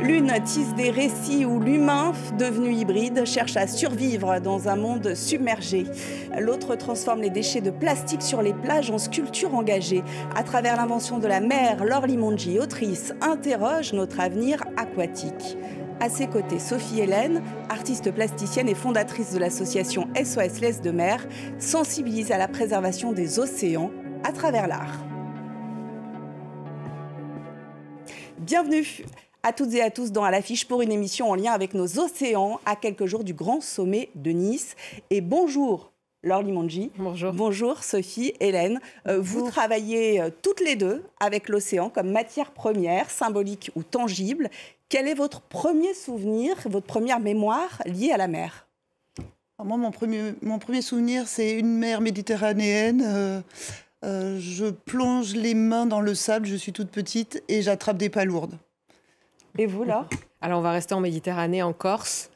L'une tisse des récits où l'humain, devenu hybride, cherche à survivre dans un monde submergé. L'autre transforme les déchets de plastique sur les plages en sculptures engagées. À travers l'invention de la mer, Laure Limongi, autrice, interroge notre avenir aquatique. À ses côtés, Sophie Hélène, artiste plasticienne et fondatrice de l'association SOS Laisse de Mer, sensibilise à la préservation des océans à travers l'art. Bienvenue à toutes et à tous dans À l'affiche pour une émission en lien avec nos océans à quelques jours du grand sommet de Nice. Et bonjour Laure Limongi. Bonjour. Bonjour Sophie Hélène. Vous travaillez toutes les deux avec l'océan comme matière première, symbolique ou tangible. Quel est votre premier souvenir, votre première mémoire liée à la mer ? Alors moi, mon premier souvenir, c'est une mer méditerranéenne. Je plonge les mains dans le sable, je suis toute petite, et j'attrape des palourdes. Et vous, Laure ? Alors, on va rester en Méditerranée, en Corse,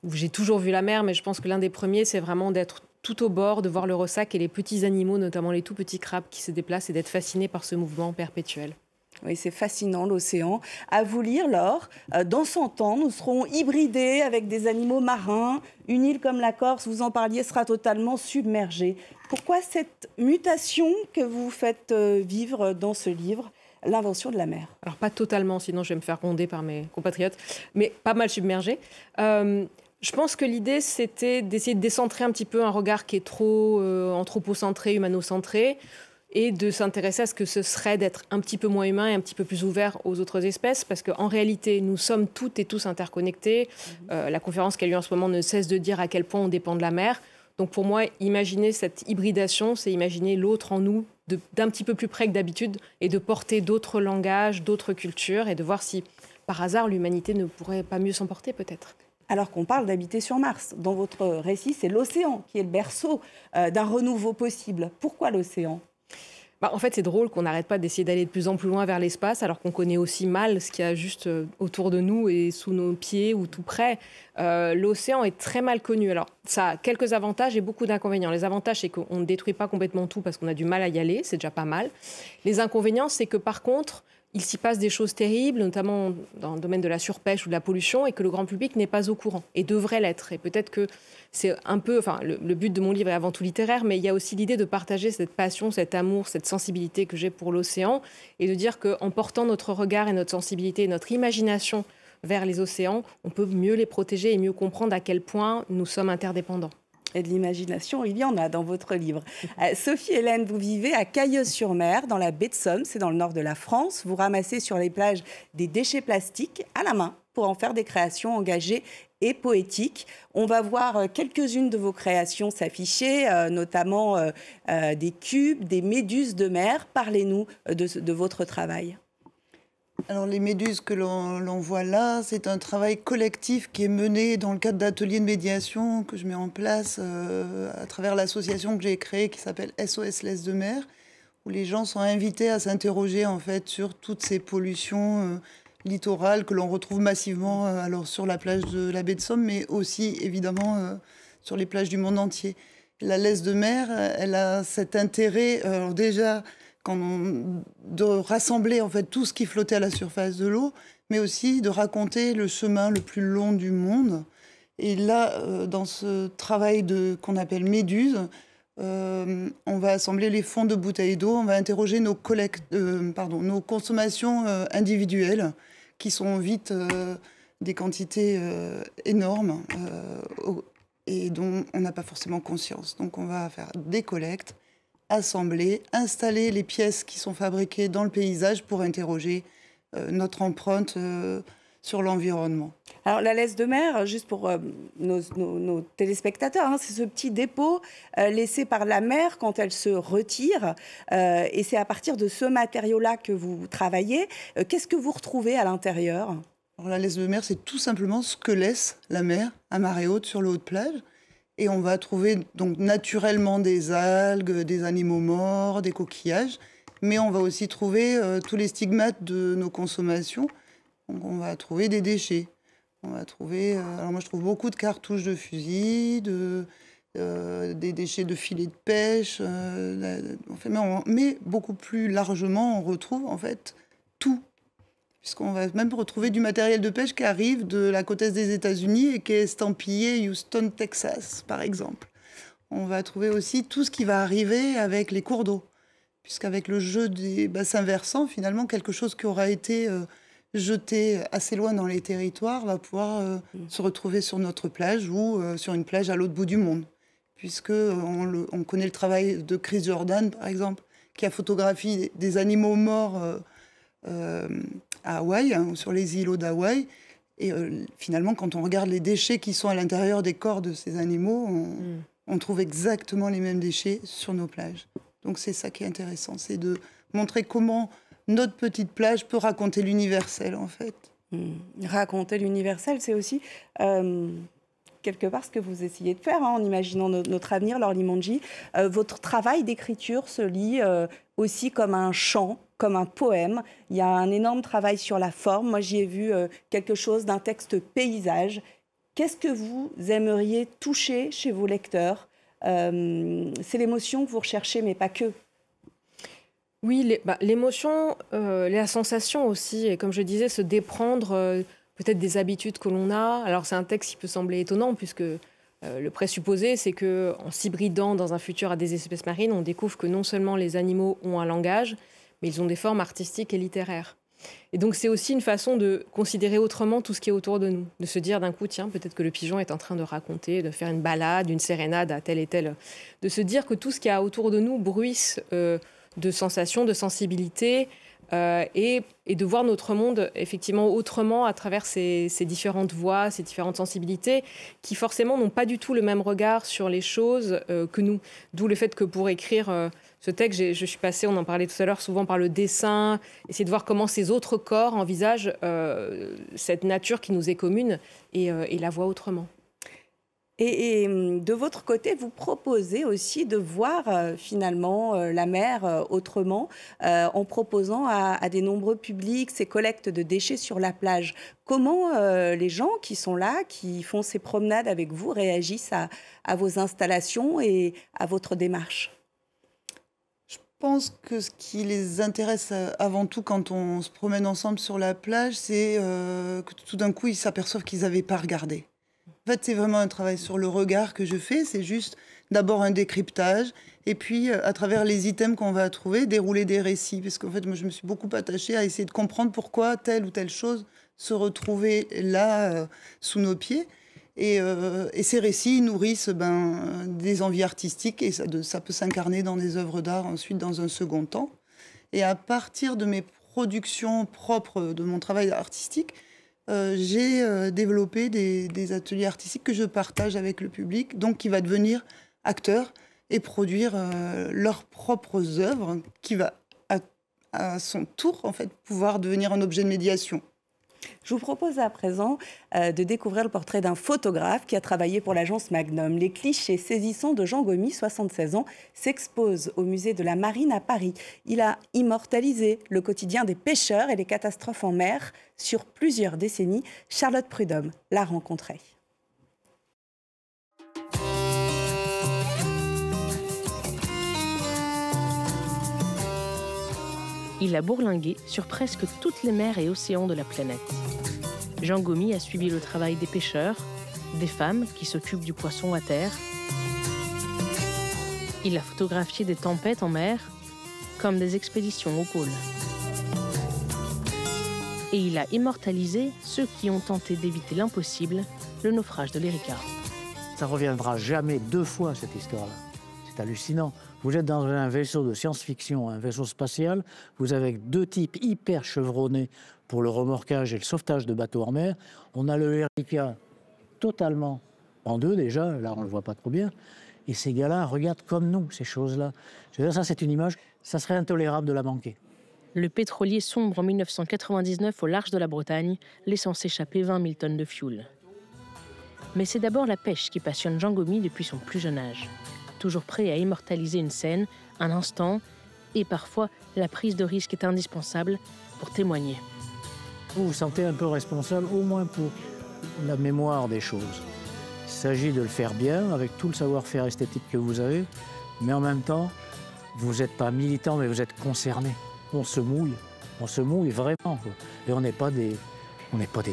où j'ai toujours vu la mer, mais je pense que l'un des premiers, c'est vraiment d'être tout au bord, de voir le ressac et les petits animaux, notamment les tout petits crabes qui se déplacent, et d'être fasciné par ce mouvement perpétuel. Oui, c'est fascinant, l'océan. À vous lire, Laure. Dans 100 ans, nous serons hybridés avec des animaux marins. Une île comme la Corse, vous en parliez, sera totalement submergée. Pourquoi cette mutation que vous faites vivre dans ce livre, l'invention de la mer ? Alors, pas totalement, sinon je vais me faire gronder par mes compatriotes, mais pas mal submergée. Je pense que l'idée, c'était d'essayer de décentrer un petit peu un regard qui est trop anthropocentré, humanocentré, et de s'intéresser à ce que ce serait d'être un petit peu moins humain et un petit peu plus ouvert aux autres espèces, parce qu'en réalité, nous sommes toutes et tous interconnectés. La conférence qui a lieu en ce moment ne cesse de dire à quel point on dépend de la mer. Donc pour moi, imaginer cette hybridation, c'est imaginer l'autre en nous d'un petit peu plus près que d'habitude, et de porter d'autres langages, d'autres cultures, et de voir si, par hasard, l'humanité ne pourrait pas mieux s'en porter, peut-être. Alors qu'on parle d'habiter sur Mars. Dans votre récit, c'est l'océan qui est le berceau d'un renouveau possible. Pourquoi l'océan ? En fait, c'est drôle qu'on n'arrête pas d'essayer d'aller de plus en plus loin vers l'espace, alors qu'on connaît aussi mal ce qu'il y a juste autour de nous et sous nos pieds ou tout près. L'océan est très mal connu. Alors, ça a quelques avantages et beaucoup d'inconvénients. Les avantages, c'est qu'on ne détruit pas complètement tout parce qu'on a du mal à y aller, c'est déjà pas mal. Les inconvénients, c'est que par contre, il s'y passe des choses terribles, notamment dans le domaine de la surpêche ou de la pollution, et que le grand public n'est pas au courant, et devrait l'être. Et peut-être que c'est un peu... Enfin, le but de mon livre est avant tout littéraire, mais il y a aussi l'idée de partager cette passion, cet amour, cette sensibilité que j'ai pour l'océan, et de dire qu'en portant notre regard et notre sensibilité et notre imagination vers les océans, on peut mieux les protéger et mieux comprendre à quel point nous sommes interdépendants. Et de l'imagination, il y en a dans votre livre. Sophie Hélène, vous vivez à Cailleuse-sur-Mer, dans la baie de Somme, c'est dans le nord de la France. Vous ramassez sur les plages des déchets plastiques à la main pour en faire des créations engagées et poétiques. On va voir quelques-unes de vos créations s'afficher, notamment des cubes, des méduses de mer. Parlez-nous de votre travail. Alors les méduses que l'on voit là, c'est un travail collectif qui est mené dans le cadre d'ateliers de médiation que je mets en place à travers l'association que j'ai créée qui s'appelle SOS Laisse de Mer, où les gens sont invités à s'interroger en fait sur toutes ces pollutions littorales que l'on retrouve massivement alors sur la plage de la baie de Somme, mais aussi évidemment sur les plages du monde entier. La laisse de mer, elle a cet intérêt, alors déjà de rassembler en fait tout ce qui flottait à la surface de l'eau, mais aussi de raconter le chemin le plus long du monde. Et là, dans ce travail qu'on appelle Méduse, on va assembler les fonds de bouteilles d'eau, on va interroger nos consommations individuelles, qui sont vite des quantités énormes et dont on n'a pas forcément conscience. Donc on va faire des collectes, assembler, installer les pièces qui sont fabriquées dans le paysage pour interroger notre empreinte sur l'environnement. Alors la laisse de mer, juste pour nos téléspectateurs, c'est ce petit dépôt laissé par la mer quand elle se retire. Et c'est à partir de ce matériau-là que vous travaillez. Qu'est-ce que vous retrouvez à l'intérieur ? Alors, la laisse de mer, c'est tout simplement ce que laisse la mer à marée haute sur le haut de plage. Et on va trouver donc naturellement des algues, des animaux morts, des coquillages. Mais on va aussi trouver tous les stigmates de nos consommations. Donc on va trouver des déchets. On va trouver... alors moi, je trouve beaucoup de cartouches de fusil, des déchets de filets de pêche. Mais beaucoup plus largement, on retrouve en fait tout. puisqu'on va même retrouver du matériel de pêche qui arrive de la côte est des États-Unis et qui est estampillé Houston, Texas, par exemple. On va trouver aussi tout ce qui va arriver avec les cours d'eau, puisqu'avec le jeu des bassins versants, finalement, quelque chose qui aura été jeté assez loin dans les territoires va pouvoir se retrouver sur notre plage ou sur une plage à l'autre bout du monde, puisqu'on connaît le travail de Chris Jordan, par exemple, qui a photographié des animaux morts à Hawaï, sur les îlots d'Hawaï. Et finalement, quand on regarde les déchets qui sont à l'intérieur des corps de ces animaux, on trouve exactement les mêmes déchets sur nos plages. Donc c'est ça qui est intéressant, c'est de montrer comment notre petite plage peut raconter l'universel, en fait. Raconter l'universel, c'est aussi quelque part ce que vous essayez de faire, en imaginant notre avenir, Laure Limongi. Votre travail d'écriture se lit aussi comme un chant, comme un poème. Il y a un énorme travail sur la forme. Moi, j'y ai vu quelque chose d'un texte paysage. Qu'est-ce que vous aimeriez toucher chez vos lecteurs ? C'est l'émotion que vous recherchez, mais pas que. Oui, l'émotion, la sensation aussi, et comme je disais, se déprendre peut-être des habitudes que l'on a. Alors c'est un texte qui peut sembler étonnant, puisque le présupposé, c'est qu'en s'hybridant dans un futur à des espèces marines, on découvre que non seulement les animaux ont un langage, mais ils ont des formes artistiques et littéraires. Et donc c'est aussi une façon de considérer autrement tout ce qui est autour de nous, de se dire d'un coup, tiens, peut-être que le pigeon est en train de raconter, de faire une balade, une sérénade à tel et tel, de se dire que tout ce qu'il y a autour de nous bruisse de sensations, de sensibilité, et de voir notre monde effectivement autrement à travers ces différentes voix, ces différentes sensibilités, qui forcément n'ont pas du tout le même regard sur les choses que nous. D'où le fait que pour écrire ce texte, je suis passée, on en parlait tout à l'heure, souvent par le dessin, essayer de voir comment ces autres corps envisagent cette nature qui nous est commune et la voient autrement. Et de votre côté, vous proposez aussi de voir finalement la mer autrement en proposant à des nombreux publics ces collectes de déchets sur la plage. Comment les gens qui sont là, qui font ces promenades avec vous, réagissent à vos installations et à votre démarche ? Je pense que ce qui les intéresse avant tout quand on se promène ensemble sur la plage, c'est que tout d'un coup, ils s'aperçoivent qu'ils n'avaient pas regardé. En fait, c'est vraiment un travail sur le regard que je fais. C'est juste d'abord un décryptage et puis, à travers les items qu'on va trouver, dérouler des récits. Parce qu'en fait, moi, je me suis beaucoup attachée à essayer de comprendre pourquoi telle ou telle chose se retrouvait là, sous nos pieds. Et ces récits nourrissent des envies artistiques et ça peut s'incarner dans des œuvres d'art ensuite dans un second temps. Et à partir de mes productions propres, de mon travail artistique, j'ai développé des ateliers artistiques que je partage avec le public, donc qui va devenir acteur et produire leurs propres œuvres, qui va à son tour en fait pouvoir devenir un objet de médiation. Je vous propose à présent de découvrir le portrait d'un photographe qui a travaillé pour l'agence Magnum. Les clichés saisissants de Jean Gomis, 76 ans, s'exposent au musée de la Marine à Paris. Il a immortalisé le quotidien des pêcheurs et les catastrophes en mer sur plusieurs décennies. Charlotte Prudhomme l'a rencontré. Il a bourlingué sur presque toutes les mers et océans de la planète. Jean Gomis a suivi le travail des pêcheurs, des femmes qui s'occupent du poisson à terre. Il a photographié des tempêtes en mer, comme des expéditions au pôle. Et il a immortalisé ceux qui ont tenté d'éviter l'impossible, le naufrage de l'Erika. Ça ne reviendra jamais deux fois, cette histoire-là. C'est hallucinant. Vous êtes dans un vaisseau de science-fiction, un vaisseau spatial, vous avez deux types hyper chevronnés pour le remorquage et le sauvetage de bateaux en mer. On a le Erika totalement en deux déjà, là on ne le voit pas trop bien. Et ces gars-là regardent comme nous, ces choses-là. Je veux dire, ça c'est une image, ça serait intolérable de la manquer. Le pétrolier sombre en 1999 au large de la Bretagne, laissant s'échapper 20 000 tonnes de fioul. Mais c'est d'abord la pêche qui passionne Jean Gomis depuis son plus jeune âge. Toujours prêt à immortaliser une scène, un instant, et parfois la prise de risque est indispensable pour témoigner. Vous vous sentez un peu responsable, au moins pour la mémoire des choses. Il s'agit de le faire bien, avec tout le savoir-faire esthétique que vous avez, mais en même temps, vous n'êtes pas militant, mais vous êtes concerné. On se mouille vraiment, quoi. Et on n'est pas des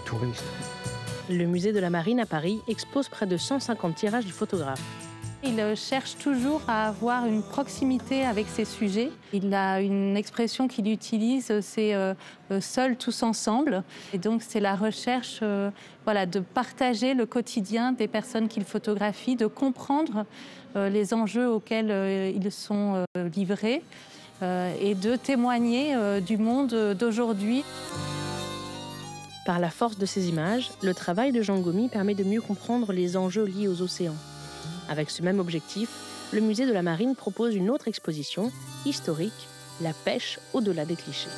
touristes. Le musée de la Marine à Paris expose près de 150 tirages du photographe. Il cherche toujours à avoir une proximité avec ses sujets. Il a une expression qu'il utilise, c'est seuls tous ensemble. Et donc c'est la recherche de partager le quotidien des personnes qu'il photographie, de comprendre les enjeux auxquels ils sont livrés et de témoigner du monde d'aujourd'hui. Par la force de ces images, le travail de Jean Gomis permet de mieux comprendre les enjeux liés aux océans. Avec ce même objectif, le musée de la Marine propose une autre exposition, historique, la pêche au-delà des clichés.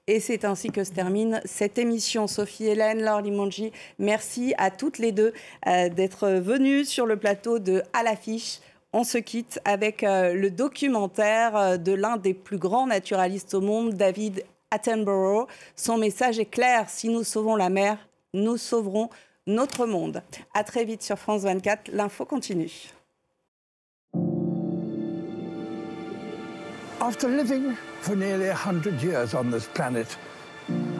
Et c'est ainsi que se termine cette émission. Sophie Hélène, Laure Limongi, merci à toutes les deux d'être venues sur le plateau de À l'affiche. On se quitte avec le documentaire de l'un des plus grands naturalistes au monde, David Attenborough. Son message est clair, si nous sauvons la mer, nous sauverons notre monde. À très vite sur France 24, l'info continue. After living for nearly 100 years on this planet,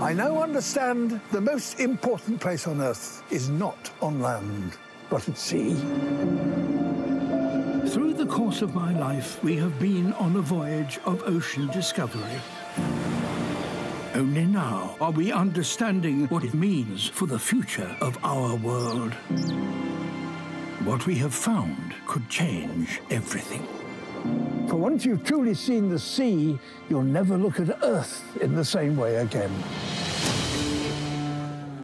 I now understand the most important place on Earth is not on land, but at sea. Through the course of my life, we have been on a voyage of ocean discovery. Only now are we understanding what it means for the future of our world. What we have found could change everything. For once you've truly seen the sea, you'll never look at Earth in the same way again.